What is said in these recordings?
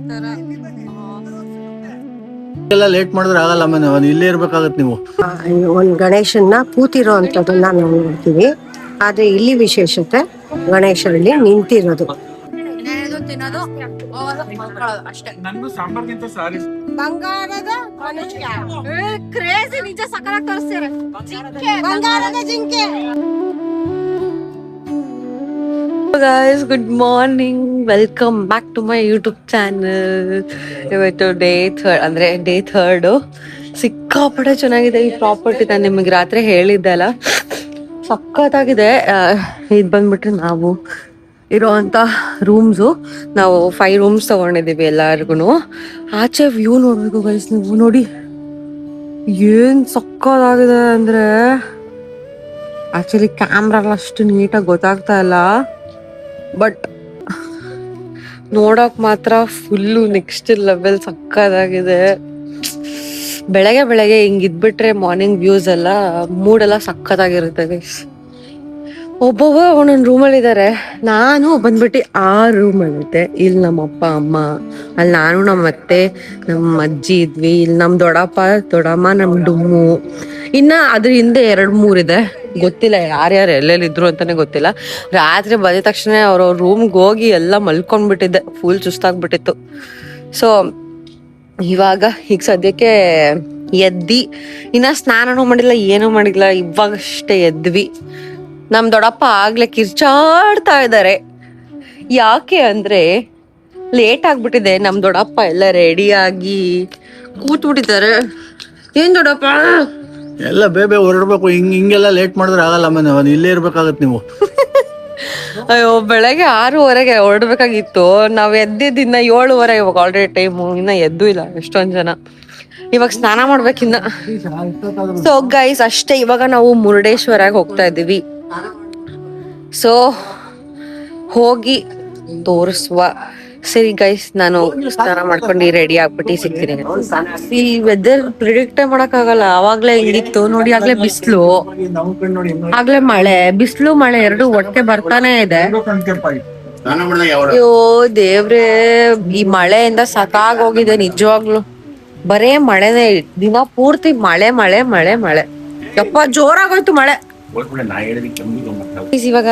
ತರ ಎಲ್ಲ ಲೇಟ್ ಮಾಡಿದ್ರೆ ಆಗಲ್ಲ ಅಮ್ಮ, ಇಲ್ಲೇ ಇರ್ಬೇಕಾಗತ್ತೆ ನೀವು. ಒಂದ್ ಗಣೇಶನ್ನ ಕೂತಿರೋ ಅಂತದನ್ನ ನಾವು ನೋಡ್ತೀವಿ. ಆದ್ರೆ ಇಲ್ಲಿ ವಿಶೇಷತೆ ಗಣೇಶರಲ್ಲಿ ನಿಂತಿರೋದು. ತಿನ್ನೋದು ಅಷ್ಟೇ. ನಂದು ಸಾಂಬಾರ್ಗಿಂತ ಸಾರಿ ಬಂಗಾರದ ಕ್ರೇಜಿ ನಿಜ ಸಕ್ಕತ್ತಾಗಿ ತೋರಿಸ್ತಾರೆ. ಬಂಗಾರದ ಜಿಂಕೆ. Guys, good morning. Welcome back to my YouTube channel. ಇವತ್ತು ಡೇ 3 ಸಿಕ್ಕಾಪಟ್ಟೆ ಚೆನ್ನಾಗಿದೆ ಈ ಪ್ರಾಪರ್ಟಿ. ನಾನು ನಿಮಗೆ ರಾತ್ರಿ ಹೇಳಿದ್ದೆಲ್ಲ, ಸಕ್ಕತ್ತಾಗಿದೆ. ಇದು ಬಂದ್ಬಿಟ್ರೆ ನಾವು ಇರೋವಂಥ ರೂಮ್ಸು. ನಾವು 5 ರೂಮ್ಸ್ ತಗೊಂಡಿದ್ದೀವಿ ಎಲ್ಲರಿಗೂ. ಆಚೆ ವ್ಯೂ ನೋಡ್ಬೇಕು ಗೈಸ್, ನೀವು ನೋಡಿ ಏನು ಸಕ್ಕತ್ತಾಗಿದೆ ಅಂದರೆ. ಆಕ್ಚುಲಿ ಕ್ಯಾಮ್ರಾ ಎಲ್ಲ ಅಷ್ಟು ನೀಟಾಗಿ ಗೊತ್ತಾಗ್ತಾ ಇಲ್ಲ, ಬಟ್ ನೋಡಕ್ ಮಾತ್ರ ಫುಲ್ಲು ನೆಕ್ಸ್ಟ್ ಲೆವೆಲ್ ಸಕ್ಕದಾಗಿದೆ. ಬೆಳಗ್ಗೆ ಹಿಂಗಿದ್ಬಿಟ್ರೆ ಮಾರ್ನಿಂಗ್ ವ್ಯೂಸ್ ಎಲ್ಲ ಮೂಡೆಲ್ಲ ಸಕ್ಕತ್ತಾಗಿರುತ್ತೆ ಗೈಸ್. ಒಬ್ಬೊಬ್ಬ ಒಂದೊಂದು ರೂಮಲ್ಲಿ ಇದ್ದಾರೆ. ನಾನು ಬಂದ್ಬಿಟ್ಟು ಆ ರೂಮಲ್ಲಿದ್ದೆ. ಇಲ್ಲಿ ನಮ್ಮ ಅಪ್ಪ ಅಮ್ಮ, ಅಲ್ಲಿ ನಾನು ನಮ್ಮ ಅತ್ತೆ ನಮ್ಮ ಅಜ್ಜಿ ಇದ್ವಿ. ಇಲ್ಲಿ ನಮ್ಮ ದೊಡ್ಡಮ್ಮ ನಮ್ಮ ಡುಮ್ಮು. ಇನ್ನ ಅದ್ರ ಹಿಂದೆ 2-3 ಇದೆ, ಗೊತ್ತಿಲ್ಲ ಯಾರ್ಯಾರು ಎಲ್ಲೆಲ್ಲಿದ್ರು ಅಂತಾನೆ ಗೊತ್ತಿಲ್ಲ. ರಾತ್ರಿ ಬಂದ ತಕ್ಷಣ ಅವ್ರವ್ರ ರೂಮ್ಗೆ ಹೋಗಿ ಎಲ್ಲ ಮಲ್ಕೊಂಡ್ಬಿಟ್ಟಿದ್ದೆ, ಫುಲ್ ಸುಸ್ತಾಗ್ಬಿಟ್ಟಿತ್ತು. ಸೊ ಈಗ ಸದ್ಯಕ್ಕೆ ಎದ್ದಿ, ಇನ್ನ ಸ್ನಾನನೂ ಮಾಡಿಲ್ಲ ಏನೂ ಮಾಡಿಲ್ಲ, ಇವಾಗಷ್ಟೇ ಎದ್ವಿ. ನಮ್ ದೊಡ್ಡಪ್ಪ ಆಗ್ಲೇ ಕಿರ್ಚಾಡ್ತಾ ಇದ್ದಾರೆ. ಯಾಕೆ ಅಂದ್ರೆ ಲೇಟ್ ಆಗ್ಬಿಟ್ಟಿದೆ. ನಮ್ ದೊಡ್ಡಪ್ಪ ಎಲ್ಲ ರೆಡಿಯಾಗಿ ಕೂತ್ಬಿಟ್ಟಿದ್ದಾರೆ. ಏನ್ ದೊಡ್ಡಪ್ಪ ಎಲ್ಲ ಬೇಬೆ ಹೊರಡ್ಬೇಕು, ಹಿಂಗೆಲ್ಲ ಲೇಟ್ ಮಾಡಿದ್ರೆ ಆಗಲ್ಲ ಅಮ್ಮ, ಇಲ್ಲೇ ಇರ್ಬೇಕಾಗತ್ತೆ ನೀವು. ಅಯ್ಯೋ, ಬೆಳಗ್ಗೆ 6:30 ಹೊರಡ್ಬೇಕಾಗಿತ್ತು. ನಾವ್ ಎದ್ದಿದ್ದ 7:30. ಇವಾಗ ಆಲ್ರೆಡಿ ಟೈಮು, ಇನ್ನ ಎದ್ದು ಇಲ್ಲ ಎಷ್ಟೊಂದ್ ಜನ. ಇವಾಗ ಸ್ನಾನ ಮಾಡ್ಬೇಕಿನ್ನ. ಸೊ ಗೈಸ್ ಅಷ್ಟೇ, ಇವಾಗ ನಾವು ಮುರುಡೇಶ್ವರಗೆ ಹೋಗ್ತಾ ಇದೀವಿ. ಸೊ ಹೋಗಿ ತೋರಿಸುವ. ಸರಿ ಗೈಸ್, ನಾನು ಸ್ನಾನ ಮಾಡ್ಕೊಂಡು ರೆಡಿ ಆಗ್ಬಿಟ್ಟು ಸಿಗ್ತೀನಿ. ಈ ವೆದರ್ ಪ್ರಿಡಿಕ್ಟೇ ಮಾಡಕ್ ಆಗಲ್ಲ. ಅವಾಗ್ಲೇ ಹಿಂಗಿತ್ತು ನೋಡಿ, ಆಗ್ಲೇ ಬಿಸಿಲು, ಆಗ್ಲೇ ಮಳೆ. ಬಿಸಿಲು ಮಳೆ ಎರಡು ಒಟ್ಟಿಗೆ ಬರ್ತಾನೆ ಇದೆ. ಅಯ್ಯೋ ದೇವ್ರೇ, ಈ ಮಳೆಯಿಂದ ಸಾಕಾಗೋಗಿದೆ ನಿಜವಾಗ್ಲು. ಬರೇ ಮಳೆನೇ, ದಿನ ಪೂರ್ತಿ ಮಳೆ ಮಳೆ ಮಳೆ ಮಳೆ. ಯಪ್ಪ ಜೋರಾಗೋಯ್ತು ಮಳೆ. ಇವಾಗ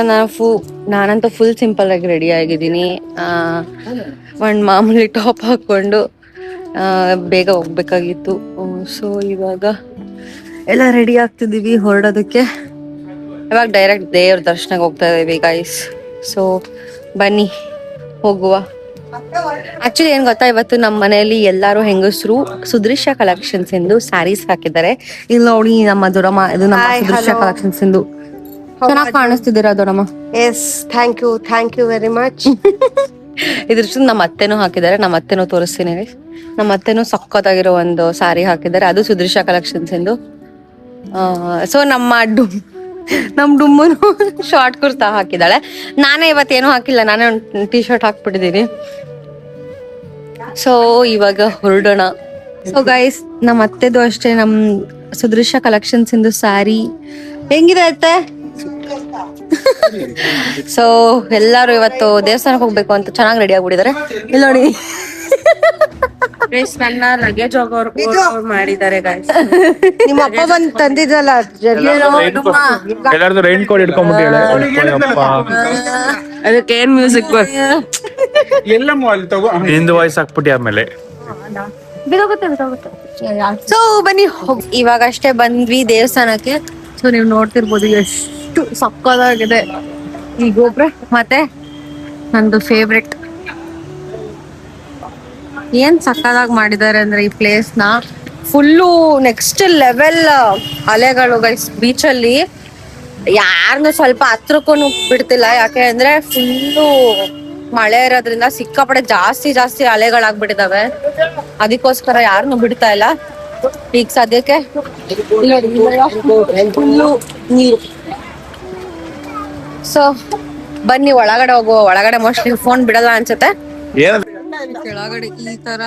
ನಾನಂತೂ ಫುಲ್ ಸಿಂಪಲ್ ಆಗಿ ರೆಡಿ ಆಗಿದ್ದೀನಿ. ಒಂದ್ ಮಾಮೂಲಿ ಟಾಪ್ ಹಾಕೊಂಡು ಬೇಗ ಹೋಗ್ಬೇಕಾಗಿತ್ತು. ಸೊ ಇವಾಗ ಎಲ್ಲ ರೆಡಿ ಆಗ್ತಿದೀವಿ ಹೊರಡೋದಕ್ಕೆ. ಇವಾಗ ಡೈರೆಕ್ಟ್ ದೇವ್ರ ದರ್ಶನಕ್ಕೆ ಹೋಗ್ತಾ ಇದೀವಿ ಗೈಸ್. ಸೊ ಬನ್ನಿ ಹೋಗುವ. ಆಕ್ಚುಲಿ ಏನ್ ಗೊತ್ತಾ, ಇವತ್ತು ನಮ್ಮ ಮನೆಯಲ್ಲಿ ಎಲ್ಲಾರು ಹೆಂಗಸರು ಸುದೃಶ್ಯ ಕಲೆಕ್ಷನ್ಸ್ ಎಂದು ಸ್ಯಾರೀಸ್ ಹಾಕಿದ್ದಾರೆ. ಇಲ್ಲಿ ನೋಡಿ ನಮ್ಮ ದೊಡ್ಡಮ್ಮ, ಇದು ನಮ್ಮ ಸುದೃಶ್ಯ ಕಲೆಕ್ಷನ್ಸ್ ಎಂದು. ಚೆನ್ನಾಗಿ ಕಾಣಿಸ್ತಿದ್ದೀರಾ ದೊಡ್ಡಮ್ಮ? Yes, thank you very much. ಇದ್ರ ಜೊತೆ ನಮ್ಮ ಅತ್ತೆನೂ ಹಾಕಿದ್ದಾರೆ. ನಮ್ಮ ಅತ್ತೆನೂ ತೋರಿಸ್ತೀನಿ. ನಮ್ಮ ಅತ್ತೆನೂ ಸಕ್ಕತ್ತಾಗಿರೋ ಒಂದು ಸ್ಯಾರಿ ಹಾಕಿದ್ದಾರೆ, ಅದು ಸುದೃಶ್ಯ ಕಲೆಕ್ಷನ್ಸ್ ಎಂದು. ಸೊ ನಮ್ಮ ಡುಮ್ಮನು ಶಾರ್ಟ್ ಕುರ್ತಾ ಹಾಕಿದ್ದಾಳೆ. ನಾನೇ ಇವತ್ತೇನು ಹಾಕಿಲ್ಲ, ನಾನೇ ಒಂದು ಟೀ ಶರ್ಟ್ ಹಾಕ್ಬಿಟ್ಟಿದ್ದೀನಿ. ಸೊ ಇವಾಗ ಹೊರಡೋಣ. ಸೊ ಗೈಸ್, ನಮ್ಮ ಅತ್ತೆದು ಅಷ್ಟೇ ನಮ್ ಸುದೃಶ್ಯ ಕಲೆಕ್ಷನ್ಸ್ ಇಂದು ಸ್ಯಾರಿ ಹೆಂಗಿದೆ ಅತ್ತೆ? ಸೊ ಎಲ್ಲಾರು ಇವತ್ತು ದೇವಸ್ಥಾನಕ್ಕೆ ಹೋಗ್ಬೇಕು ಅಂತ ಚೆನ್ನಾಗಿ ರೆಡಿ ಆಗ್ಬಿಟ್ಟಿದ್ದಾರೆ. ಇಲ್ಲಿ ನೋಡಿ, ನನ್ನ ಲಗೇಜ್ ಹೋಗೋರು ಮಾಡಿದ್ದಾರೆ ಗೈಸ್. ನಿಮ್ಮ ಅಪ್ಪ ಬಂದ್ ತಂದಿದ್ರಲ್ಲ ಎಲ್ಲಾರ್ದು ರೈನ್ ಕೋಟ್ ಇಟ್ಕೊಂಡ್ಬಿಟ್ಟಿಳೆ. ಅದಕ್ಕೆ ಏನ್ ಮ್ಯೂಸಿಕ್ ಎಲ್ಲ ಅಲ್ಲಿ ತಗೋ, ಹಿಂದ್ ವಾಯ್ಸ್ ಹಾಕ್ಬಿಟ್ಟಿ ಆಮೇಲೆ. ಸೊ ಬನ್ನಿ ಇವಾಗ ಅಷ್ಟೇ ಬಂದ್ವಿ ದೇವಸ್ಥಾನಕ್ಕೆ. ಸೊ ನೀವು ನೋಡ್ತಿರ್ಬೋದು ಎಷ್ಟು ಸಕ್ಕತ್ತಾಗಿದೆ ಈ ಗೋಪುರ. ಮತ್ತೆ ನಂದು ಫೇವ್ರೆಟ್, ಏನ್ ಸಕ್ಕದಾಗಿ ಮಾಡಿದ್ದಾರೆ ಅಂದ್ರೆ ಈ ಪ್ಲೇಸ್ ನ ಫುಲ್ಲು ನೆಕ್ಸ್ಟ್ ಲೆವೆಲ್ ಅಲೆಗಳು ಗೈಸ್. ಬೀಚಲ್ಲಿ ಯಾರನ್ನು ಸ್ವಲ್ಪ ಹತ್ರಕ್ಕೂ ಬಿಡ್ತಿಲ್ಲ, ಯಾಕೆ ಅಂದ್ರೆ ಫುಲ್ಲು ಮಳೆ ಇರೋದ್ರಿಂದ ಸಿಕ್ಕಾಪಡೆ ಜಾಸ್ತಿ ಅಲೆಗಳಾಗ್ಬಿಟ್ಟಿದಾವೆ. ಅದಕ್ಕೋಸ್ಕರ ಯಾರನ್ನು ಬಿಡ್ತಾ ಇಲ್ಲ. ಈಗ ಸದ್ಯಕ್ಕೆ ಫುಲ್ಲು ನೀರು. ಸೊ ಬನ್ನಿ ಒಳಗಡೆ ಹೋಗುವ. ಒಳಗಡೆ ಮೋಸ್ಟ್ಲಿ ಫೋನ್ ಬಿಡಲ್ಲ ಅನ್ಸುತ್ತೆ. ಕೆಳಗಡೆ ಈ ತರ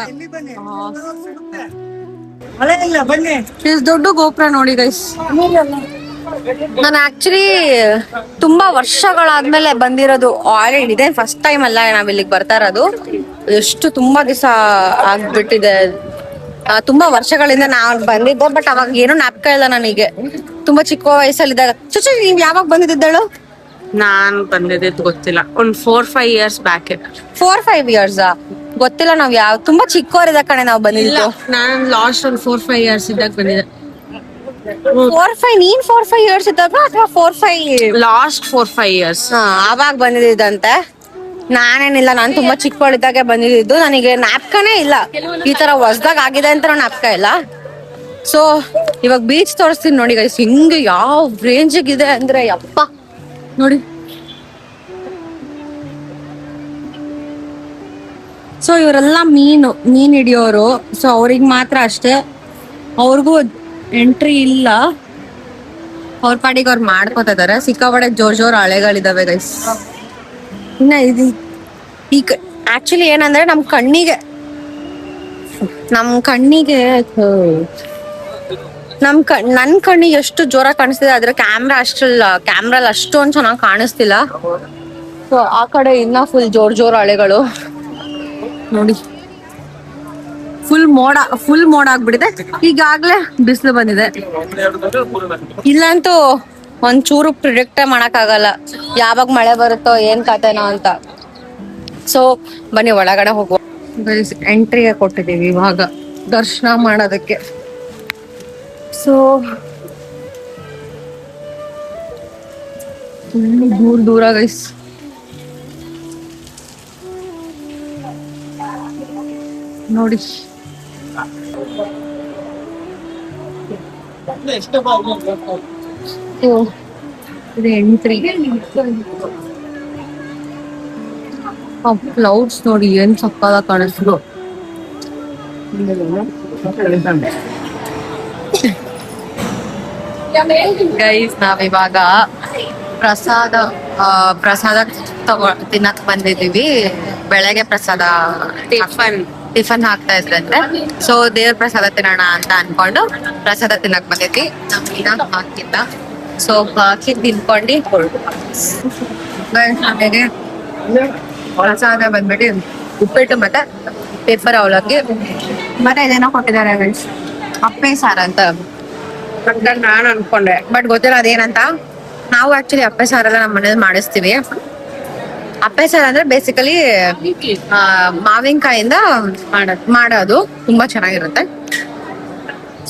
ದೊಡ್ಡ ಗೋಪುರ ನೋಡಿ ಗೈಸ್. ನಾನು ಆಕ್ಚುಲಿ ತುಂಬಾ ವರ್ಷಗಳಾದ್ಮೇಲೆ ಬಂದಿರೋದು. ಆಲ್ರೆಡಿ ಇದೆ ಫಸ್ಟ್ ಟೈಮ್ ಅಲ್ಲ ನಾವ್ ಇಲ್ಲಿಗೆ ಬರ್ತಾ ಇರೋದು. ಎಷ್ಟು ತುಂಬಾ ದಿವಸ ಆಗ್ಬಿಟ್ಟಿದೆ. ತುಂಬಾ ವರ್ಷಗಳಿಂದ ನಾನು ಬಂದಿದ್ದೆ, ಬಟ್ ಅವಾಗ ಏನೂ ಜ್ಞಾಪಕ ಇಲ್ಲ ನನಗೆ. ತುಂಬಾ ಚಿಕ್ಕ ವಯಸ್ಸಲ್ಲಿದ್ದಾಗ. ಚುಚ್ಚು, ನೀವ್ ಯಾವಾಗ ಬಂದಿದ್ದಳು? ನಾನ್ ಬಂದಿದ್ದು ಗೊತ್ತಿಲ್ಲ, ಒಂದ್ 4-5 ಇಯರ್ಸ್ ಬ್ಯಾಕ್. 4-5 ಇಯರ್ಸ್ ಗೊತ್ತಿಲ್ಲ. ನಾವ್ ತುಂಬಾ ಚಿಕ್ಕವರಿದ್ದ ಕಣೆ ನಾವ್ ಬಂದಿದ್ದು. ನಾನ್ ಲಾಸ್ಟ್ ಒಂದ್ 4-5 ಇಯರ್ಸ್ ಇದ್ದಾಗ ಬಂದಿದ್ದೆ. 4-5 ಇಯರ್ಸ್ ಇದ್ದಾಗ ಅಥವಾ 4-5 ಲಾಸ್ಟ್ 4-5 ಇಯರ್ಸ್. ಆವಾಗ ಬಂದಿದ್ದಂತೆ. ನಾನೇನಿಲ್ಲ, ನಾನ್ ತುಂಬಾ ಚಿಕ್ಕವಳಿದ್ದಾಗೆ ಬಂದಿದ್ದು. ನನಗೆ ಜ್ಞಾಪಕನೇ ಇಲ್ಲ ಈ ತರ ಹೊಸ್ದಾಗ ಆಗಿದೆ ಅಂತ ಜ್ಞಾಪಕ ಇಲ್ಲ. ಸೊ ಇವಾಗ ಬೀಚ್ ತೋರಿಸ್ತೀನಿ ನೋಡಿ ಗೈಸ್. ಹಿಂಗೆ ಯಾವ ರೇಂಜಿಗೆ ಇದೆ ಅಂದ್ರೆ ಯಪ್ಪ ನೋಡಿ. ಸೊ ಇವರೆಲ್ಲ ಮೀನ್ ಹಿಡಿಯೋರು. ಸೊ ಅವ್ರಿಗೆ ಮಾತ್ರ ಅಷ್ಟೇ, ಅವ್ರಿಗೂ ಎಂಟ್ರಿ ಇಲ್ಲ. ಅವ್ರ ಪಾಡಿಗೆ ಅವ್ರು ಮಾಡ್ಕೋತಾ ಇದಾರೆ. ಸಿಕ್ಕಾಪಟ್ಟೆ ಜೋರ್ ಅಲೆಗಳಿದಾವೆ ಗೈಸ್. ಇನ್ನ ಇದು ಈಗ ಆಕ್ಚುಲಿ ಏನಂದ್ರೆ ನನ್ ಕಣ್ಣಿಗೆ ಎಷ್ಟು ಜೋರ ಕಾಣಿಸ್ತಿದೆ, ಆದ್ರೆ ಕ್ಯಾಮ್ರಲ್ಲಿ ಅಷ್ಟೊಂದು ಚೆನ್ನಾಗಿ ಕಾಣಿಸ್ತಿಲ್ಲ. ಸೊ ಆ ಕಡೆ ಇನ್ನ ಫುಲ್ ಜೋರ್ ಅಲೆಗಳು ನೋಡಿ. ಫುಲ್ ಮೋಡ ಆಗ್ಬಿಟ್ಟಿದೆ. ಈಗಾಗ್ಲೇ ಬಿಸಿಲು ಬಂದಿದೆ. ಇಲ್ಲಂತೂ ಒಂಚೂರು ಪ್ರಿಡಿಕ್ಟ್ ಮಾಡಕ್ ಆಗಲ್ಲ ಯಾವಾಗ ಮಳೆ ಬರುತ್ತೋ ಏನ್ ಕತೆನೋ ಅಂತ. ಸೊ ಬನ್ನಿ ಒಳಗಡೆ ಹೋಗುವ. ಎಂಟ್ರಿಗೆ ಕೊಟ್ಟಿದೀವಿ ಇವಾಗ ದರ್ಶನ ಮಾಡೋದಕ್ಕೆ. ಸೊ ದೂರ ಗೈಸ್. ನೋಡಿ ಇದು ಎಂಟ್ರಿ. ಕ್ಲೌಡ್ಸ್ ನೋಡಿ ಏನ್ ಸಕ್ಕದ ಕಾಣಿಸ್ತು. ಗೈಸ್ ನಾವಿವಾಗ ಪ್ರಸಾದ ತಿನ್ನಕ್ ಬಂದಿದೀವಿ. ಬೆಳಗ್ಗೆ ಪ್ರಸಾದ ಟಿಫನ್ ಹಾಕ್ತಾ ಇದ್ರಂತೆ. ಸೊ ದೇವ್ರ ಪ್ರಸಾದ ತಿನ್ನೋಣ ಅಂತ ಅನ್ಕೊಂಡು ಪ್ರಸಾದ ತಿನ್ನಕ್ ಬಂದಿದ್ವಿ. ನಮ್ಗಿನ್ನ ಹಾಕಿದ್ದ. ಸೊ ಹಾಕಿ ತಿನ್ಕೊಂಡು ನಮಗೆ ಪ್ರಸಾದ ಬಂದ್ಬಿಟ್ಟು ಉಪ್ಪಿಟ್ಟು ಮತ್ತೆ ಪೇಪರ್ ಅವಲಕ್ಕಿ ಮತ್ತೆ ಇದೇನೋ ಕೊಟ್ಟಿದ್ದಾರೆ ಗೈಸ್, ಅಪ್ಪೆ ಸಾರ ಅಂತ. ನಾನು ಅನ್ಕೊಂಡೆ, ಬಟ್ ಗೊತ್ತಿಲ್ಲ ಅದೇನಂತ. ನಾವು ಆಕ್ಚುಲಿ ಅಪ್ಪೆ ಸಾರೆಲ್ಲ ನಮ್ಮ ಮನೇಲಿ ಮಾಡಿಸ್ತೀವಿ. ಅಪ್ಪೆ ಸಾರ ಅಂದ್ರೆ ಬೇಸಿಕಲಿ ಮಾವಿನಕಾಯಿಂದ ಮಾಡೋದು. ತುಂಬಾ ಚೆನ್ನಾಗಿರುತ್ತೆ.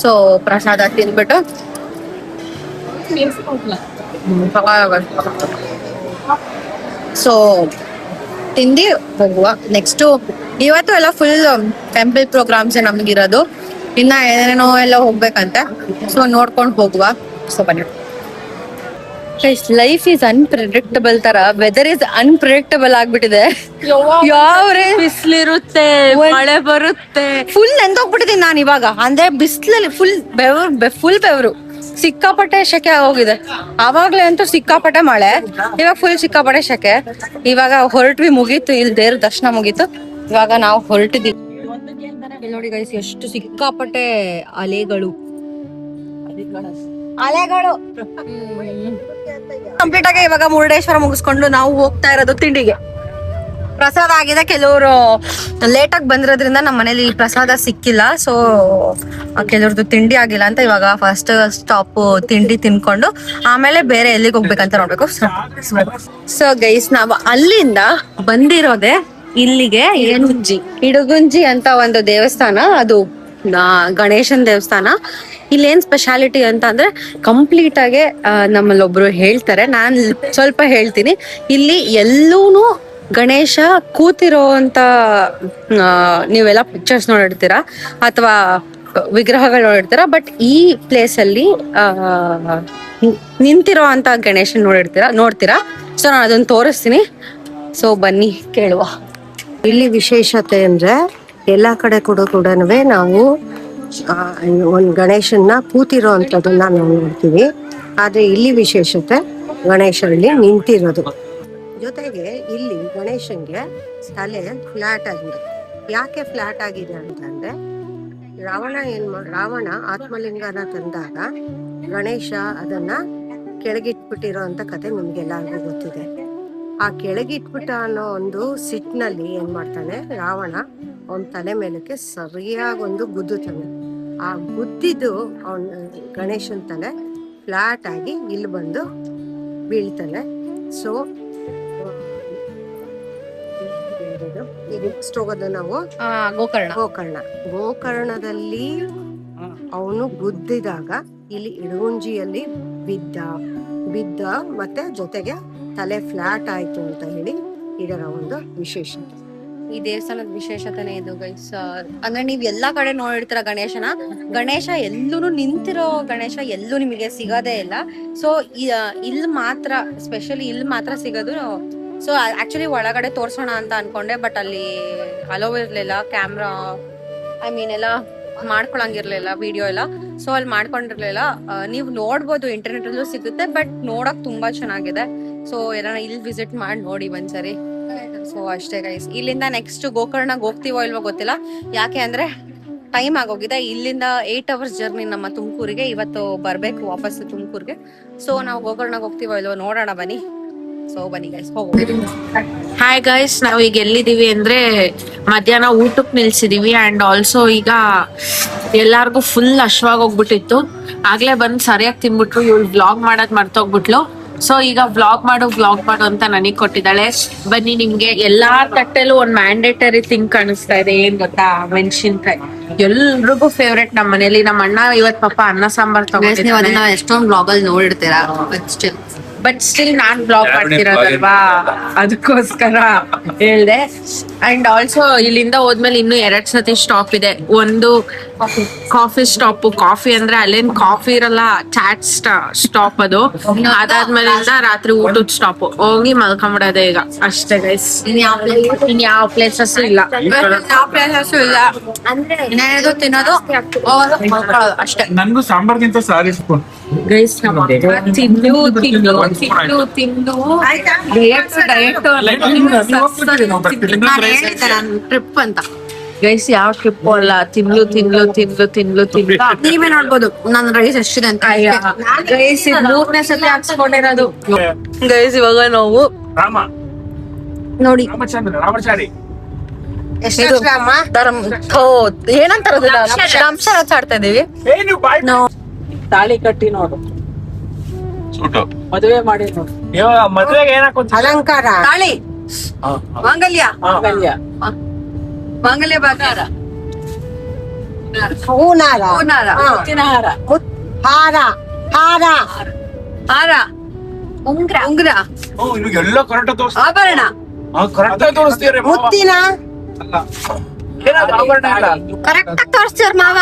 ಸೊ ಪ್ರಸಾದ ತಿನ್ಬಿಟ್ಟು ಸೊ ತಿಂದಿ ಹೋಗುವ. ನೆಕ್ಸ್ಟ್ ಇವತ್ತು ಎಲ್ಲ ಫುಲ್ ಟೆಂಪಲ್ ಪ್ರೋಗ್ರಾಮ್ಸ್ ನಮ್ಗಿರೋದು. ಇನ್ನ ಏನೇನೋ ಎಲ್ಲ ಹೋಗ್ಬೇಕಂತೆ. ಸೊ ನೋಡ್ಕೊಂಡು ಹೋಗುವ. ಸೊ ಬನ್ನಿ. ಲೈಫ್ ಈಸ್ ಅನ್ಪ್ರೆಡಿಕ್ಟಬಲ್ ತರ, ವೆದರ್ ಇಸ್ ಅನ್ಪ್ರೆಡಿಕ್ಟಬಲ್ ಆಗ್ಬಿಟ್ಟಿದೆ. ಯಾವ ಬಿಸಿಲಿರುತ್ತೆ, ಮಳೆ ಬರುತ್ತೆ. ಫುಲ್ ನೆಂದೋಗ್ಬಿಟ್ಟಿದ್ದೀನಿ ನಾನು ಇವಾಗ. ಅಂದ್ರೆ ಬಿಸಿಲಲ್ಲಿ ಫುಲ್ ಬೆವರು ಸಿಕ್ಕಾಪಟ್ಟೆ ಶೆಕೆ ಆಗೋಗಿದೆ. ಅವಾಗ್ಲೇ ಅಂತೂ ಸಿಕ್ಕಾಪಟ್ಟೆ ಮಳೆ, ಇವಾಗ ಫುಲ್ ಸಿಕ್ಕಾಪಟ್ಟೆ ಶೆಕೆ. ಇವಾಗ ಹೊರಟ್ವಿ, ಮುಗೀತು. ಇಲ್ಲಿ ದೇವ್ರ ದರ್ಶನ ಮುಗೀತು. ಇವಾಗ ನಾವು ಹೊರಟಿದ್ದೀವಿ. ಇಲ್ಲಿ ನೋಡಿ ಗೈಸ್, ಎಷ್ಟು ಸಿಕ್ಕಾಪಟ್ಟೆ ಅಲೆಗಳು ಕಂಪ್ಲೀಟ್ ಆಗಿ ಇವಾಗ ಮುರುಡೇಶ್ವರ ಮುಗಿಸ್ಕೊಂಡು ನಾವು ಹೋಗ್ತಾ ಇರೋದು ತಿಂಡಿಗೆ. ಪ್ರಸಾದ ಆಗಿದೆ. ಕೆಲವರು ಲೇಟ್ ಆಗಿ ಬಂದಿರೋದ್ರಿಂದ ನಮ್ಮ ಮನೇಲಿ ಪ್ರಸಾದ ಸಿಕ್ಕಿಲ್ಲ. ಸೊ ಕೆಲವ್ರದ್ದು ತಿಂಡಿ ಆಗಿಲ್ಲ ಅಂತ ಇವಾಗ ಫಸ್ಟ್ ಸ್ಟಾಪ್ ತಿಂಡಿ ತಿನ್ಕೊಂಡು ಆಮೇಲೆ ಬೇರೆ ಎಲ್ಲಿಗೆ ಹೋಗ್ಬೇಕಂತ ನೋಡ್ಬೇಕು. ಸೊ ಗೈಸ್, ನಾವು ಅಲ್ಲಿಂದ ಬಂದಿರೋದೆ ಇಲ್ಲಿಗೆ. ಇಡುಗುಂಜಿ ಅಂತ ಒಂದು ದೇವಸ್ಥಾನ, ಅದು ಗಣೇಶನ್ ದೇವಸ್ಥಾನ. ಇಲ್ಲೇನ್ ಸ್ಪೆಷಾಲಿಟಿ ಅಂತ ಅಂದ್ರೆ ಕಂಪ್ಲೀಟ್ ಆಗಿ ನಮ್ಮಲ್ಲಿ ಒಬ್ರು ಹೇಳ್ತಾರೆ, ನಾನ್ ಸ್ವಲ್ಪ ಹೇಳ್ತೀನಿ. ಇಲ್ಲಿ ಎಲ್ಲೂನು ಗಣೇಶ ಕೂತಿರೋ ಅಂತ ನೀವೆಲ್ಲ ಪಿಕ್ಚರ್ಸ್ ನೋಡಿರ್ತೀರಾ ಅಥವಾ ವಿಗ್ರಹಗಳು ನೋಡಿರ್ತೀರಾ. ಬಟ್ ಈ ಪ್ಲೇಸ್ ಅಲ್ಲಿ ನಿಂತಿರೋ ಅಂತ ಗಣೇಶನ್ ನೋಡ್ತೀರಾ. ಸೊ ನಾನು ಅದನ್ನ ತೋರಿಸ್ತೀನಿ. ಸೊ ಬನ್ನಿ ಕೇಳುವ. ಇಲ್ಲಿ ವಿಶೇಷತೆ ಅಂದ್ರೆ ಎಲ್ಲಾ ಕಡೆ ಕೂಡ ನಾವು ಒಂದ್ ಗಣೇಶನ್ನ ಕೂತಿರೋ ಅಂತದನ್ನ ನಾವು ನೋಡ್ತೀವಿ. ಆದ್ರೆ ಇಲ್ಲಿ ವಿಶೇಷತೆ ಗಣೇಶನಲ್ಲಿ ನಿಂತಿರೋದು. ಜೊತೆಗೆ ಇಲ್ಲಿ ಗಣೇಶನ್ಗೆ ತಲೆ ಫ್ಲಾಟ್ ಆಗಿದೆ. ಯಾಕೆ ಫ್ಲಾಟ್ ಆಗಿದೆ ಅಂತಂದ್ರೆ ರಾವಣ ಆತ್ಮಲಿಂಗನ ತಂದಾಗ ಗಣೇಶ ಅದನ್ನ ಕೆಳಗಿಟ್ಬಿಟ್ಟಿರೋ ಅಂತ ಕತೆ ನಿಮ್ಗೆಲ್ಲರಿಗೂ ಗೊತ್ತಿದೆ. ಆ ಕೆಳಗಿಟ್ಬಿಟ್ಟ ಅನ್ನೋ ಒಂದು ಸಿಟ್ಟಿನಲ್ಲಿ ಏನ್ ಮಾಡ್ತಾನೆ ರಾವಣ ಅವನ ತಲೆ ಮೇಲಕ್ಕೆ ಸರಿಯಾಗಿ ಒಂದು ಗುದ್ದುತ್ತಾನೆ. ಆ ಗುದ್ದಿದ್ದು ಅವನ ಗಣೇಶನ್ ತಲೆ ಫ್ಲಾಟ್ ಆಗಿ ಇಲ್ಲಿ ಬಂದು ಬೀಳ್ತಾನೆ. ಸೊ ಈಗ ನೆಕ್ಸ್ಟ್ ಹೋಗೋದು ನಾವು ಗೋಕರ್ಣದಲ್ಲಿ ಅವನು ಗುದ್ದಿದಾಗ ಇಲ್ಲಿ ಇಡಗುಂಜಿಯಲ್ಲಿ ಬಿದ್ದ ಮತ್ತೆ ಜೊತೆಗೆ ತಲೆ ಫ್ಲಾಟ್ ಆಯ್ತು ಅಂತ ಹೇಳಿ ಇದರ ಒಂದು ವಿಶೇಷತೆ. ಈ ದೇವಸ್ಥಾನದ ವಿಶೇಷತೆನೇ ಇದು ಗೈಸ್. ಅಂದ್ರೆ ನೀವ್ ಎಲ್ಲಾ ಕಡೆ ನೋಡಿರ್ತೀರ ಗಣೇಶ ಎಲ್ಲೂ ನಿಂತಿರೋ ಗಣೇಶ ಎಲ್ಲೂ ನಿಮಗೆ ಸಿಗೋದೇ ಇಲ್ಲ. ಸೊ ಇಲ್ಲಿ ಮಾತ್ರ ಸ್ಪೆಷಲಿ ಇಲ್ಲಿ ಮಾತ್ರ ಸಿಗೋದು. ಸೊ ಆಕ್ಚುಲಿ ಒಳಗಡೆ ತೋರ್ಸೋಣ ಅಂತ ಅನ್ಕೊಂಡೆ, ಬಟ್ ಅಲ್ಲಿ ಅಲೋ ಇರ್ಲಿಲ್ಲ, ಕ್ಯಾಮ್ರಾ ಎಲ್ಲ ಮಾಡ್ಕೊಳಂಗಿರ್ಲಿಲ್ಲ, ವಿಡಿಯೋ ಎಲ್ಲ. ಸೊ ಅಲ್ಲಿ ಮಾಡ್ಕೊಂಡಿರ್ಲಿಲ್ಲ. ನೀವು ನೋಡ್ಬೋದು, ಇಂಟರ್ನೆಟ್ ಅಲ್ಲೂ ಸಿಗುತ್ತೆ, ಬಟ್ ನೋಡಕ್ ತುಂಬಾ ಚೆನ್ನಾಗಿದೆ. ಸೊ ಏನಾರ ಇಲ್ಲಿ ವಿಸಿಟ್ ಮಾಡಿ ನೋಡಿ ಒಂದ್ಸರಿ. ಸೊ ಅಷ್ಟೇ ಗೈಸ್. ಇಲ್ಲಿಂದ ನೆಕ್ಸ್ಟ್ ಗೋಕರ್ಣಗ್ ಹೋಗ್ತೀವೋ ಇಲ್ವೋ ಗೊತ್ತಿಲ್ಲ, ಯಾಕೆ ಅಂದ್ರೆ ಟೈಮ್ ಆಗೋಗಿದೆ. ಇಲ್ಲಿಂದ 8 hours ಜರ್ನಿ ನಮ್ಮ ತುಮಕೂರಿಗೆ. ಇವತ್ತು ಬರ್ಬೇಕು ವಾಪಸ್ ತುಮಕೂರ್ಗೆ. ಸೊ ನಾವು ಗೋಕರ್ಣಗ್ ಹೋಗ್ತೀವೋ ಇಲ್ವೋ ನೋಡೋಣ, ಬನ್ನಿ. ಸೊ ಬನ್ನಿ ಗೈಸ್, ಹೋಗ್ತೀವಿ. ಹಾಯ್ ಗೈಸ್, ನಾವ್ ಈಗ ಎಲ್ಲಿದೀವಿ ಅಂದ್ರೆ ಮಧ್ಯಾಹ್ನ ಊಟಕ್ಕೆ ನಿಲ್ಸಿದೀವಿ. ಅಂಡ್ ಆಲ್ಸೋ ಈಗ ಎಲ್ಲಾರ್ಗು ಫುಲ್ ಹಶ್ವಾಗಿ ಹೋಗ್ಬಿಟ್ಟಿತ್ತು. ಆಗ್ಲೇ ಬಂದ್ ಸರಿಯಾಗಿ ತಿನ್ಬಿಟ್ರು. ಇವಳು ವ್ಲಾಗ್ ಮಾಡೋದ್ ಮರ್ತೋಗ್ಬಿಟ್ಲು. ಸೊ ಈಗ ವ್ಲಾಗ್ ಮಾಡು ಅಂತ ನನಗ್ ಕೊಟ್ಟಿದ್ದಾಳೆ. ಬನ್ನಿ, ನಿಮ್ಗೆ ಎಲ್ಲಾ ತಟ್ಟೆಲ್ಲೂ ಒಂದ್ ಮ್ಯಾಂಡೇಟರಿ ಥಿಂಗ್ ಕಾಣಿಸ್ತಾ ಇದೆ. ಏನ್ ಗೊತ್ತಾ? ಮೆಣಸಿನ್ಕಾಯಿ. ಎಲ್ರಿಗೂ ಫೇವ್ರೇಟ್ ನಮ್ಮ ಮನೇಲಿ. ನಮ್ಮ ಅಣ್ಣ ಇವತ್ ಪಾಪ ಅನ್ನ ಸಾಂಬಾರ್ ತಗೊಂಡಿದ್ದಾನೆ. ಎಷ್ಟೊಂದು ಬ್ಲಾಗ್ ಅಲ್ಲಿ ನೋಡಿರ್ತೀರಾ, ಬಟ್ ಸ್ಟಿಲ್ ನಾನ್ ಬ್ಲಾಗ್ ಮಾಡ್ತಿರೋದಲ್ವಾ, ಅದಕ್ಕೋಸ್ಕರ ಹೇಳ್ದೆ. ಅಂಡ್ ಆಲ್ಸೋ ಇಲ್ಲಿಂದ ಹೋದ್ಮೇಲೆ ಇನ್ನು 2 ಸತಿ ಸ್ಟಾಪ್ ಇದೆ. ಒಂದು ಕಾಫಿ ಸ್ಟಾಪ್. ಕಾಫಿ ಅಂದ್ರೆ ಅಲ್ಲೇನ್ ಕಾಫಿ ಇರಲ್ಲ, ಚಾಟ್ ಸ್ಟಾಪ್ ಅದು. ಅದಾದ್ಮೇಲಿಂದ ರಾತ್ರಿ ಊಟದ ಸ್ಟಾಪ್. ಹೋಗಿ ಮಲ್ಕೊಂಬಿಡೋದೆ ಈಗ ಅಷ್ಟೇ ಗೈಸ್. ಇನ್ಯಾವ ಪ್ಲೇಸಸ್ ಇಲ್ಲ, ಅಂದ್ರೆ ತಿನ್ನೋದು ಅಷ್ಟೇ. ನನ್ಗೂ ಸಾಂಬಾರ್ಗಿಂತ ಸಾರಿ ಸ್ಪೂನ್ ಗೈಸ್. ನಮ್ಮ ತಿಂದು ಟ್ರಿಪ್ ಅಂತ ಗೈಸ್. ಯಾವ ಟ್ರಿಪ್ ಅಲ್ಲ, ತಿನ್ಲು ನೀವೇ ನೋಡ್ಬೋದು ನನ್ನ ರೈಸ್ ಎಷ್ಟಿದೆ ಅಂತ. ಗೈಸ್ 3ನೇ ಸತಿ ಹಾಕ್ಸ್ಕೊಂಡಿರೋದು ಗೈಸ್. ಇವಾಗ ನಾವು ನೋಡಿ ರಾಮಚಾರಿ ಏನಂತಾರ ದಂಶ ಆಡ್ತಾ ಇದೀವಿ ನಾವು. ತಾಳಿ ಕಟ್ಟಿ ನೋಡು, ಮದುವೆ ಮಾಡಿ ನೋಡು. ಮದ್ವೆಗೆ ಏನಾಕೊಂತ ಅಲಂಕಾರ, ತಾಳಿ, ಮಾಂಗಲ್ಯ ಬಾಗಾರ, ಹೂನಾರ, ಹಾರ, ಹಾರ, ಉಂಗ್ರ, ಎಲ್ಲ ಕರೆಕ್ಟ್ ತೋರಿಸ್ತಾರೆ. ಆಭರಣ, ಕರೆಕ್ಟ್ ತೋರಿಸ್ತೀರಿ. ಮುತ್ತಿನ ಕರೆಕ್ಟ್ ಆಗಿ ತೋರಿಸ್ತೀರ ಮಾವ.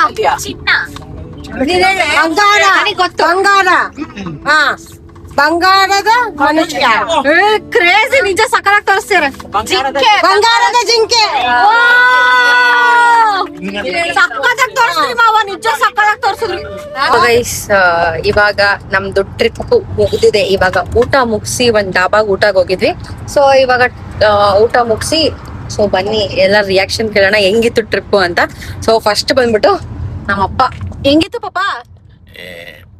ಬಂಗಾರ, ಬಂಗಾರದ ಮನುಷ್ಯ, ಕ್ರೇಜಿ, ನಿಜ ಸಕಲಾಗಿ ತೋರಿಸ್ತೀರ. ಬಂಗಾರದ ಜಿಂಕೆ, ಸಕ್ಕತ್ತಾಗಿ ತೋರಿಸ್ತೀರಿ ಮಾವ, ನಿಜ ಸಕ್ಕತ್ತಾಗಿ ತೋರಿಸಿದ್ರಿ. ಇವಾಗ ನಮ್ದು ಟ್ರಿಪ್ ಮುಗ್ದಿದೆ. ಇವಾಗ ಊಟ ಮುಗಿಸಿ ಒಂದ್ ಡಾಬಾಗ್ ಊಟಕ್ಕೆ ಹೋಗಿದ್ವಿ. ಸೊ ಇವಾಗ ಊಟ ಮುಗಿಸಿ ಸೊ ಬನ್ನಿ ಎಲ್ಲ ರಿಯಾಕ್ಷನ್ ಕೇಳೋಣ, ಹೆಂಗಿತ್ತು ಟ್ರಿಪ್ ಅಂತ. ಸೊ ಫಸ್ಟ್ ಬಂದ್ಬಿಟ್ಟು ನಮ್ಮಪ್ಪ, ಹೆಂಗಿತ್ತು ಪಾಪ?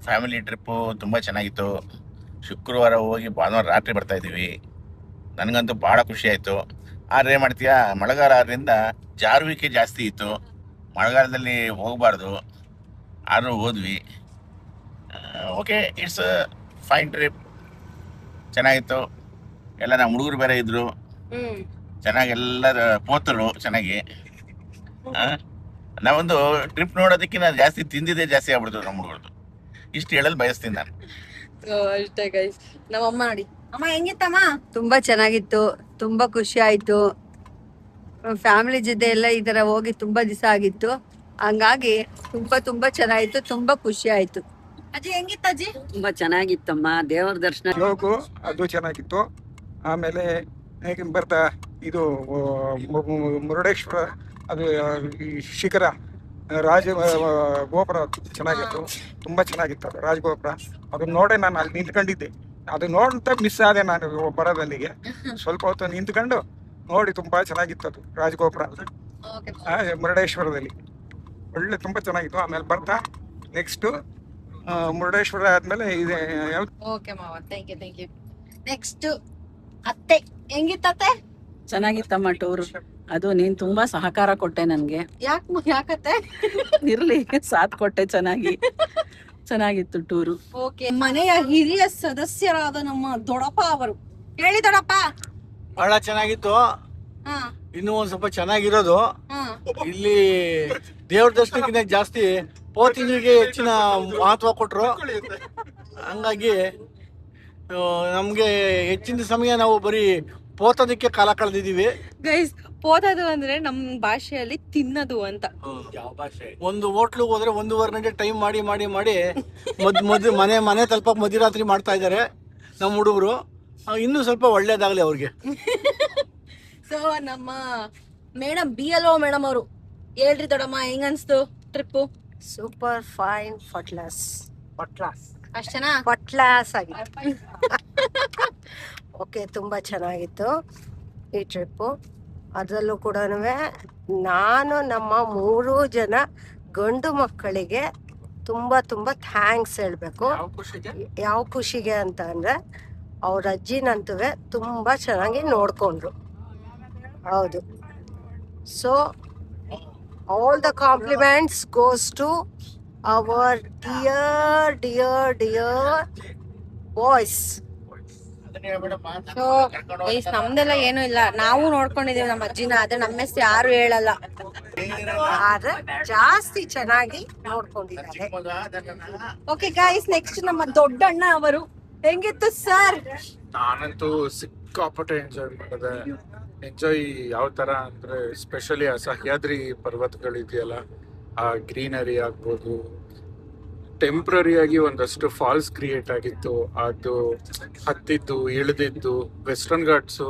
ಫ್ಯಾಮಿಲಿ ಟ್ರಿಪ್ಪು ತುಂಬ ಚೆನ್ನಾಗಿತ್ತು. ಶುಕ್ರವಾರ ಹೋಗಿ ಭಾನುವಾರ ರಾತ್ರಿ ಬರ್ತಾ ಇದ್ದೀವಿ. ನನಗಂತೂ ಭಾಳ ಖುಷಿ ಆಯಿತು. ಆದರೆ ಏನು ಮಾಡ್ತೀಯಾ, ಮಳೆಗಾಲ ಆದ್ದರಿಂದ ಜಾರುವಿಕೆ ಜಾಸ್ತಿ ಇತ್ತು. ಮಳೆಗಾಲದಲ್ಲಿ ಹೋಗಬಾರ್ದು, ಆದರೂ ಹೋದ್ವಿ. ಓಕೆ, ಇಟ್ಸ್ ಫೈನ್ ಟ್ರಿಪ್, ಚೆನ್ನಾಗಿತ್ತು. ಎಲ್ಲ ನಮ್ಮ ಹುಡುಗರು ಬೇರೆ ಇದ್ದರು, ಚೆನ್ನಾಗಿ ಎಲ್ಲ ಪೋತರು ಚೆನ್ನಾಗಿ. ನಾವೊಂದು ಟ್ರಿಪ್ ನೋಡೋದಕ್ಕಿಂತ ಜಾಸ್ತಿ ತಿಂದಿದ್ದೇ ಜಾಸ್ತಿ ಆಗ್ಬಿಡ್ತು ನಮ್ಮ ಹುಡುಗರದು. ಇಷ್ಟು ಹೇಳಲು ಬಯಸ್ತೀನಿ ನಾನು. ಅಷ್ಟೇ ಗೈಸ್. ನಮ್ಮಮ್ಮ ನೋಡಿ, ಅಮ್ಮ ಹೆಂಗಿತ್ತಮ್ಮ? ತುಂಬಾ ಚೆನ್ನಾಗಿತ್ತು, ತುಂಬಾ ಖುಷಿ ಆಯ್ತು. ಫ್ಯಾಮಿಲಿ ಜೊತೆ ಎಲ್ಲ ಈ ತರ ಹೋಗಿ ತುಂಬಾ ದಿವಸ ಆಗಿತ್ತು. ಹಂಗಾಗಿ ತುಂಬಾ ಚೆನ್ನಾಗಿತ್ತು, ತುಂಬಾ ಖುಷಿ ಆಯ್ತು. ಅಜ್ಜಿ ಹೆಂಗಿತ್ತು ಅಜ್ಜಿ? ತುಂಬಾ ಚೆನ್ನಾಗಿತ್ತಮ್ಮ, ದೇವರ ದರ್ಶನ ಯೋಗು ಅದು ಚೆನ್ನಾಗಿತ್ತು. ಆಮೇಲೆ ಹೇಗೆ ಬರ್ತಾ ಇದು ಮುರುಡೇಶ್ವರ, ಅದು ಈ ಶಿಖರ ರಾಜ ಗೋಪುರ ಚೆನ್ನಾಗಿತ್ತು, ತುಂಬ ಚೆನ್ನಾಗಿತ್ತು ಅದು ರಾಜಗೋಪುರ. ಅದನ್ನ ನೋಡೇ ನಾನು ಅಲ್ಲಿ ನಿಂತ್ಕೊಂಡಿದ್ದೆ. ಅದು ನೋಡ್ತಾ ಮಿಸ್ ಆದೆ ನಾನು ಬರೋದಲ್ಲಿಗೆ. ಸ್ವಲ್ಪ ಹೊತ್ತು ನಿಂತ್ಕೊಂಡು ನೋಡಿ, ತುಂಬ ಚೆನ್ನಾಗಿತ್ತು ಅದು ರಾಜಗೋಪುರ ಮುರುಡೇಶ್ವರದಲ್ಲಿ. ಒಳ್ಳೆ ತುಂಬ ಚೆನ್ನಾಗಿತ್ತು. ಆಮೇಲೆ ಬರ್ತಾ ನೆಕ್ಸ್ಟು ಮುರುಡೇಶ್ವರ ಆದ್ಮೇಲೆ ಇದೆ ಯಾವ್ದು? ಓಕೆ ಮಾವ, ಥ್ಯಾಂಕ್ ಯು. ನೆಕ್ಸ್ಟ್ ಅತ್ತೆ ಹೆಂಗಿತ್ತತ್ತೆ? ಚೆನ್ನಾಗಿತ್ತಮ್ಮ ಟೂರ್. ಅದು ನೀನ್ ತುಂಬಾ ಸಹಕಾರ ಕೊಟ್ಟೆ ನನ್ಗೆ. ಯಾಕತ್ತೆ? ಇರ್ಲಿ, ಸಾಥ್ ಕೊಟ್ಟೆ ಚೆನ್ನಾಗಿತ್ತು ಟೂರು. ಓಕೆ, ಮನೆಯ ಹಿರಿಯ ಸದಸ್ಯರಾದ ನಮ್ಮ ದೊಡ್ಡಪ್ಪ ಅವರು ಹೇಳಿ. ದೊಡ್ಡಪ್ಪ ಬಹಳ ಚೆನ್ನಾಗಿತ್ತು. ಹಾ ಇನ್ನೂ ಒಂದ್ ಸ್ವಲ್ಪ ಚೆನ್ನಾಗಿರೋದು ಹಾ ಇಲ್ಲಿ ದೇವ್ರ ದರ್ಶನಕ್ಕಿಂತ ಜಾಸ್ತಿ ಪೋತಿಂಗಿಗೆ ಹೆಚ್ಚಿನ ಮಹತ್ವ ಕೊಟ್ರು. ಹಂಗಾಗಿ ನಮ್ಗೆ ಹೆಚ್ಚಿನ ಸಮಯ ನಾವು ಬರೀ ಪೋತೋದಕ್ಕೆ ಕಾಲ ಕಳೆದಿದ್ದೀವಿ. ಗೈಸ್, ಪೋದೋದು ಅಂದ್ರೆ ನಮ್ ಭಾಷೆಯಲ್ಲಿ ತಿನ್ನೋದು ಅಂತ. ಯಾವ ಭಾಷೆ? ಒಂದು ಹೋಟ್ಲಿಗೆ ಹೋದ್ರೆ 1.5 ಗಂಟೆ ಟೈಮ್ ಮಾಡಿ ಮಾಡಿ ಮಾಡಿ ಮನೆ ತಲುಪಕ್ ಮಧ್ಯರಾತ್ರಿ ಮಾಡ್ತಾ ಇದ್ದಾರೆ ನಮ್ಮ ಹುಡುಗರು. ಇನ್ನೂ ಸ್ವಲ್ಪ ಒಳ್ಳೇದಾಗ್ಲಿ ಅವ್ರಿಗೆ. ಸೊ ನಮ್ಮ ಮೇಡಮ್ BLO ಮೇಡಮ್ ಅವರು ಹೇಳ್ರಿ ದೊಡ್ಡಮ್ಮ, ಹೆಂಗ್ ಅನ್ಸ್ತು ಟ್ರಿಪ್ಪು? ಸೂಪರ್ ಫೈನ್ ಫಟ್ಲಾಸ್ ಅಷ್ಟೇನಾ? ಫಟ್ಲಾಸ್ ಆಗಿದೆ. ಓಕೆ, ತುಂಬಾ ಚೆನ್ನಾಗಿತ್ತು ಈ ಟ್ರಿಪ್ಪು. ಅದರಲ್ಲೂ ಕೂಡ ನಾನು ನಮ್ಮ 3 ಜನ ಗಂಡು ಮಕ್ಕಳಿಗೆ ತುಂಬಾ ತುಂಬಾ ಥ್ಯಾಂಕ್ಸ್ ಹೇಳ್ಬೇಕು. ಯಾವ ಖುಷಿಗೆ ಅಂತ ಅಂದ್ರೆ ಅವ್ರ ಅಜ್ಜಿನಂತೂ ತುಂಬಾ ಚೆನ್ನಾಗಿ ನೋಡ್ಕೊಂಡ್ರು. ಹೌದು. So all the compliments goes to our dear boys. So guys, ನಮ್ದೆಲ್ಲ ಏನು ಇಲ್ಲ, ನಾವು ನೋಡ್ಕೊಂಡಿದೀವಿ ನಮ್ಮ ಅಜ್ಜಿನ. ಆದ್ರೆ ನಮ್ಮ ಹೆಸರು ಯಾರು ಹೇಳಲ್ಲ. ಆದ್ರೆ ಜಾಸ್ತಿ ಚೆನ್ನಾಗಿ ನೋಡ್ಕೊಂಡಿದ್ದಾರೆ. ಓಕೆ ಗೈಸ್, ನೆಕ್ಸ್ಟ್ ನಮ್ಮ ದೊಡ್ಡಣ್ಣ ಅವರು. ಹೆಂಗಿತ್ತು ಸರ್? ನಾನಂತೂ ಸಿಕ್ಕಾಪಟ್ಟೆ ಎಂಜಾಯ್ ಮಾಡಿದೆ. ಎಂಜಾಯ್ ಯಾವ ತರ ಅಂದ್ರೆ ಸ್ಪೆಷಲಿ ಆ ಸಹ್ಯಾದ್ರಿ ಪರ್ವತಗಳಿದೆಯಲ್ಲ, ಆ ಗ್ರೀನರಿ ಆಗ್ಬೋದು, ಟೆಂಪ್ರರಿಯಾಗಿ ಒಂದಷ್ಟು ಫಾಲ್ಸ್ ಕ್ರಿಯೇಟ್ ಆಗಿತ್ತು. ಅದು ಹತ್ತಿದ್ದು ಇಳಿದಿದ್ದು ವೆಸ್ಟರ್ನ್ ಘಾಟ್ಸು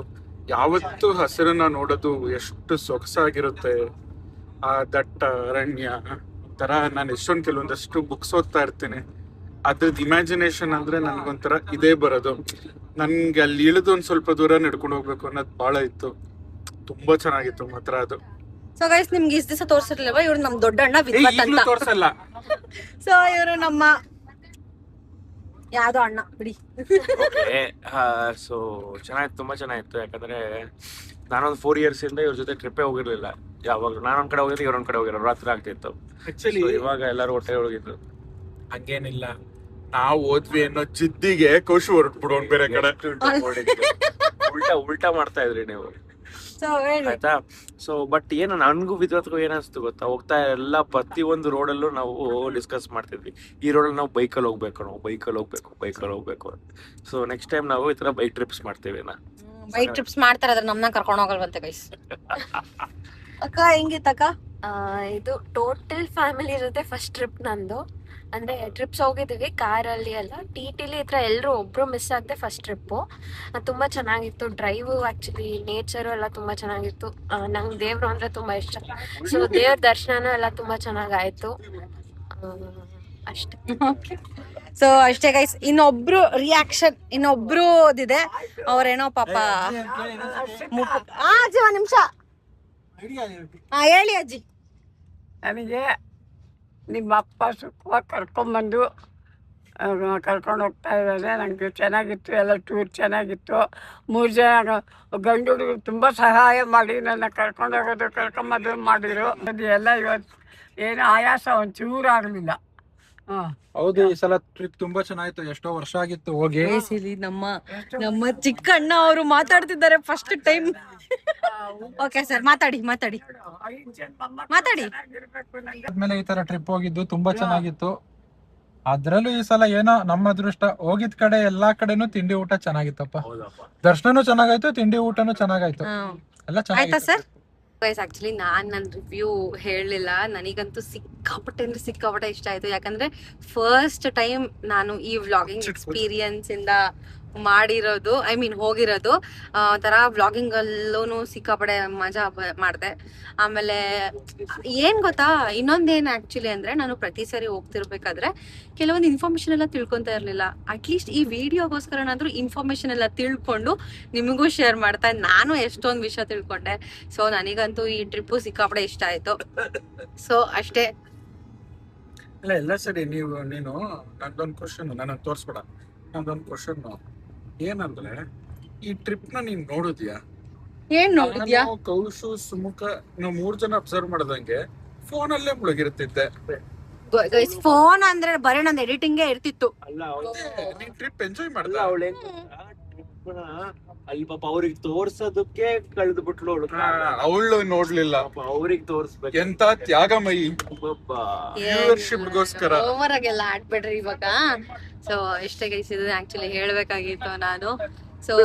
ಯಾವತ್ತು ಹಸಿರನ್ನ ನೋಡೋದು ಎಷ್ಟು ಸೊಗಸಾಗಿರುತ್ತೆ. ಆ ದಟ್ಟ ಅರಣ್ಯ ಒಂಥರ, ನಾನು ಎಷ್ಟೊಂದು ಕೆಲವೊಂದಷ್ಟು ಬುಕ್ಸ್ ಓದ್ತಾ ಇರ್ತೀನಿ, ಅದ್ರದ್ದು ಇಮ್ಯಾಜಿನೇಷನ್ ಅಂದ್ರೆ ನನ್ಗೊಂಥರ ಇದೇ ಬರೋದು. ನನ್ಗೆ ಅಲ್ಲಿ ಇಳಿದು ಒಂದ್ ಸ್ವಲ್ಪ ದೂರ ನಡ್ಕೊಂಡು ಹೋಗ್ಬೇಕು ಅನ್ನೋದು ಬಹಳ ಇತ್ತು. ತುಂಬಾ ಚೆನ್ನಾಗಿತ್ತು ಮಾತ್ರ ಅದು. ಸೊ ಗೈಸ್, ನಿಮ್ಗೆ ಇಷ್ಟ ದಿವಸ ತೋರ್ಸಿರ್ಲಿಲ್ವಾ? ಇವ್ರು ನಮ್ ದೊಡ್ಡಣ್ಣ ವಿದ್ವತ್ ಅಂತ. ತೋರ್ಸಲ್ಲ. ಸೊ ಇವರು ನಮ್ಮ ಯಾವ್ದೋ ಅಣ್ಣ ಬಿಡಿ. ಸೊ ಚೆನ್ನಾಗಿತ್ತು, ತುಂಬಾ ಚೆನ್ನಾಗಿತ್ತು. ಯಾಕಂದ್ರೆ ನಾನೊಂದು 4 years ಇಂದ ಇವ್ರ ಜೊತೆ ಟ್ರಿಪ್ಪೇ ಹೋಗಿರ್ಲಿಲ್ಲ. ಯಾವಾಗ ನಾನೊಂದ್ ಕಡೆ ಹೋಗಿದ್ದು, ಇವ್ರೊಂದ್ ಕಡೆ ಹೋಗಿರೋ, ರಾತ್ರಿ ಆಗ್ತಿತ್ತು. ಆಕ್ಚುಲಿ ಇವಾಗ ಎಲ್ಲರೂ ಹೊಟ್ಟೆ ಹೋಗಿದ್ರು. ಹಂಗೇನಿಲ್ಲ, ನಾವು ಓದ್ವಿ ಅನ್ನೋ ಜಿದ್ದಿಗೆ ಕೌಶು ಹೊರಟ್ಬಿಡೋನ್ ಬೇರೆ ಕಡೆ. ಉಲ್ಟಾ ಮಾಡ್ತಾ ಇದ್ರಿ ನೀವು, ಸೊ ಹೇಳಿ. ಆಯ್ತಾ? ಸೊ ಬಟ್ ಏನು ನನ್ಗೂ ವಿದ್ವತ್ಗೂ ಏನಿಸ್ತು ಗೊತ್ತಾ, ಹೋಗ್ತಾ ಎಲ್ಲ ಪ್ರತಿಯೊಂದು ರೋಡಲ್ಲೂ ನಾವು ಡಿಸ್ಕಸ್ ಮಾಡ್ತಿದ್ವಿ, ಈ ರೋಡಲ್ಲಿ ನಾವು ಬೈಕಲ್ಲಿ ಹೋಗ್ಬೇಕು. ಸೊ ನೆಕ್ಸ್ಟ್ ಟೈಮ್ ನಾವು ಈ ತರ ಬೈಕ್ ಟ್ರಿಪ್ಸ್ ಮಾಡ್ತೀವಿ. ಬೈಕ್ ಟ್ರಿಪ್ಸ್ ಮಾಡ್ತಾರೆ, ಅದ್ರ ನಮ್ನ ಕರ್ಕೊಂಡು ಹೋಗಲ್ವಂತೆ ಗೈಸ್. ಅಕ್ಕ ಹೆಂಗಿತ್ತಕ್ಕ? ಇದು ಟೋಟಲ್ ಫ್ಯಾಮಿಲಿ ಜೊತೆ ಫಸ್ಟ್ ಟ್ರಿಪ್ ನಂದು. ಅಂದ್ರೆ ಟ್ರಿಪ್ಸ್ ಹೋಗಿದ್ದೀವಿ ಕಾರಲ್ಲಿ ಎಲ್ಲ, TTಲಿ ಈ ಥರ ಎಲ್ಲರೂ ಒಬ್ರು ಮಿಸ್ ಆಗದೆ ಫಸ್ಟ್ ಟ್ರಿಪ್ಪು. ತುಂಬಾ ಚೆನ್ನಾಗಿತ್ತು ಡ್ರೈವು. ಆಕ್ಚುಲಿ ನೇಚರು ಎಲ್ಲ ತುಂಬಾ ಚೆನ್ನಾಗಿತ್ತು. ನಂಗೆ ದೇವ್ರು ಅಂದ್ರೆ ತುಂಬಾ ಇಷ್ಟ. ಸೊ ದೇವ್ರ ದರ್ಶನ ಎಲ್ಲ ತುಂಬಾ ಚೆನ್ನಾಗಾಯ್ತು. ಅಷ್ಟೇ. ಸೊ ಅಷ್ಟೇ ಗೈಸ್. ಇನ್ನೊಬ್ರು ರಿಯಾಕ್ಷನ್, ಇನ್ನೊಬ್ರುದಿದೆ. ಅವ್ರೇನೋ ಪಾಪ ಅಜ್ಜಿ, 1 ನಿಮಿಷ. ಹೇಳಿ ಅಜ್ಜಿ. ನನಗೆ ನಿಮ್ಮ ಅಪ್ಪ ಸುಖವಾಗಿ ಕರ್ಕೊಂಡ್ಬಂದು ಕರ್ಕೊಂಡು ಹೋಗ್ತಾ ಇದ್ದಾರೆ. ನನಗೆ ಚೆನ್ನಾಗಿತ್ತು, ಎಲ್ಲ ಟೂರ್ ಚೆನ್ನಾಗಿತ್ತು. 3 ಜನ ಗಂಡು ಹುಡುಗರು ತುಂಬ ಸಹಾಯ ಮಾಡಿ ನನ್ನ ಕರ್ಕೊಂಡೋಗೋದು ಕರ್ಕೊಂಬಂದು ಮಾಡಿದ್ರು. ಅದು ಎಲ್ಲ ಇವತ್ತು ಏನು ಆಯಾಸ ಒಂಚೂರು ಆಗಲಿಲ್ಲ. ಹೌದು, ಈ ಸಲ ಟ್ರಿಪ್ ತುಂಬಾ ಚೆನ್ನಾಗಿತ್ತು. ಎಷ್ಟೋ ವರ್ಷ ಆಗಿತ್ತು ಹೋಗಿ. ಇಲ್ಲಿ ನಮ್ಮ ಚಿಕ್ಕಣ್ಣ ಅವರು ಮಾತಾಡ್ತಿದ್ದಾರೆ ಫಸ್ಟ್ ಟೈಮ್. ಓಕೆ ಸರ್, ಮಾತಾಡಿ. ಆದ್ಮೇಲೆ ಈ ತರ ಟ್ರಿಪ್ ಹೋಗಿದ್ದು ತುಂಬಾ ಚೆನ್ನಾಗಿತ್ತು. ಅದ್ರಲ್ಲೂ ಈ ಸಲ ಏನೋ ನಮ್ಮ ಅದೃಷ್ಟ, ಹೋಗಿದ್ ಕಡೆ ಎಲ್ಲಾ ಕಡೆನೂ ತಿಂಡಿ ಊಟ ಚೆನ್ನಾಗಿತ್ತಪ್ಪ. ದರ್ಶನನೂ ಚೆನ್ನಾಗಾಯ್ತು, ತಿಂಡಿ ಊಟನೂ ಚೆನ್ನಾಗಾಯ್ತು, ಎಲ್ಲ ಆಯ್ತಾ ಸರ್? ಗೈಸ್, ಆಕ್ಚುಲಿ ನನ್ನ ರಿವ್ಯೂ ಹೇಳಲಿಲ್ಲ. ನನಗಂತೂ ಸಿಕ್ಕಾಪಟ್ಟೆ ಇಷ್ಟ ಆಯ್ತು. ಯಾಕಂದ್ರೆ ಫಸ್ಟ್ ಟೈಮ್ ನಾನು ಈ ವ್ಲಾಗಿಂಗ್ ಎಕ್ಸ್ಪೀರಿಯನ್ಸ್ ಇಂದ ಮಾಡಿರೋದು, ಹೋಗಿರೋದು. ಒಂಥರ ವ್ಲಾಗಿಂಗ್ ಅಲ್ಲೂ ಸಿಕ್ಕಾಪಟ್ಟೆ ಮಜಾ ಮಾಡಿದೆ. ಆಮೇಲೆ ಏನ್ ಗೊತ್ತಾ, ಇನ್ನೊಂದೇನು ಆಕ್ಚುಲಿ ಅಂದ್ರೆ, ನಾನು ಪ್ರತಿ ಸರಿ ಹೋಗ್ತಿರ್ಬೇಕಾದ್ರೆ ಕೆಲವೊಂದು ಇನ್ಫಾರ್ಮೇಶನ್ ಎಲ್ಲ ತಿಳ್ಕೊಂತ ಇರ್ಲಿಲ್ಲ. ಅಟ್ಲೀಸ್ಟ್ ಈ ವಿಡಿಯೋಗೋಸ್ಕರನಾದ್ರೂ ಇನ್ಫಾರ್ಮೇಶನ್ ಎಲ್ಲ ತಿಳ್ಕೊಂಡು ನಿಮಗೂ ಶೇರ್ ಮಾಡ್ತಾ ನಾನು ಎಷ್ಟೊಂದು ವಿಷಯ ತಿಳ್ಕೊಂಡೆ. ಸೊ ನನಗಂತೂ ಈ ಟ್ರಿಪ್ಪು ಸಿಕ್ಕಾಪಟ್ಟೆ ಇಷ್ಟ ಆಯ್ತು. ಸೊ ಅಷ್ಟೇ. ಎಲ್ಲ ಸರಿ. ನೀನು ನಂದೊಂದು ಕ್ವಶನ್, ನನಗೆ ತೋರಿಸ್ಬೇಡ. ನಂದೊಂದು ಕ್ವಶನ್ ಏನಂದ್ರೆ, ಈ ಟ್ರಿಪ್ ನ ನೀನ್ ನೋಡಿದ್ಯಾ? ಏನ್ ನೋಡಿದ್ಯಾ? ನಾನು, ಕೌಶು, ಸುಮುಖ ನಾವು 3 ಜನ ಅಬ್ಸರ್ವ್ ಮಾಡ್ದಂಗೆ ಫೋನ್ ಅಲ್ಲೇ ಮುಳುಗಿರ್ತಿದ್ದೆ. ಫೋನ್ ಅಂದ್ರೆ ಬರೀ ನಂದು ಎಡಿಟಿಂಗೇ ಇರ್ತಿತ್ತು. ಅಲ್ಲ ನೀನ್ ಟ್ರಿಪ್ ಎಂಜಾಯ್ ಮಾಡ್ದ? ಅವಳೆ ಅಲ್ಲಿ ಪಾಪ ಅವ್ರಿಗೆ ತೋರ್ಸೋದಕ್ಕೆ ಕಳೆದು ಬಿಟ್ಲು ಅವಳು. ಅವಳು ನೋಡ್ಲಿಲ್ಲ. ಅವ್ರಿಗೆ ತೋರ್ಸ್ಬೇಕು. ಎಂತ ತ್ಯಾಗಮಯಿ ವ್ಯೂವರ್ಶಿಪ್ಗೋಸ್ಕರ. ಓವರ್ ಆಗೆಲ್ಲ ಆಡ್ಬೇಡ್ರಿ ಇವಾಗ. ಸೊ ಇಷ್ಟೇ ಗೈಸ್, ಇದು ಆಕ್ಚುಲಿ ಹೇಳ್ಬೇಕಾಗಿತ್ತು ನಾನು. ಸೊ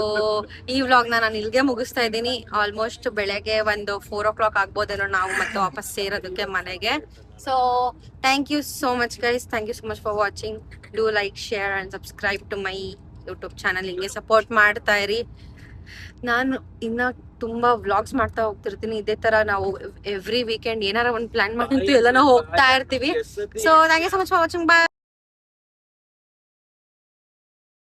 ಈ ವ್ಲಾಗ್ನ ನಾನು ಇಲ್ಲಿಗೆ ಮುಗಿಸ್ತಾ ಇದ್ದೀನಿ. ಆಲ್ಮೋಸ್ಟ್ ಬೆಳಗ್ಗೆ ಒಂದು 4 o'clock ಆಗ್ಬೋದೇನೋ ನಾವು ಮತ್ತೆ ವಾಪಸ್ ಸೇರೋದಕ್ಕೆ ಮನೆಗೆ. So thank you so much guys, thank you so much for watching. Do like, share and subscribe to my YouTube channel. ಹಿಂಗೆ ಸಪೋರ್ಟ್ ಮಾಡ್ತಾ ಇರಿ. ನಾನು ಇನ್ನ ತುಂಬಾ ವ್ಲಾಗ್ಸ್ ಮಾಡ್ತಾ ಹೋಗ್ತಿರ್ತೀನಿ. ಇದೇ ತರ ನಾವು ಎವ್ರಿ ವೀಕೆಂಡ್ ಏನಾರ ಒಂದು ಪ್ಲಾನ್ ಮಾಡ್ಕೊಂತೀವಿ, ಎಲ್ಲ ನಾವು ಹೋಗ್ತಾ ಇರ್ತೀವಿ. So thank you so much for watching. Bye.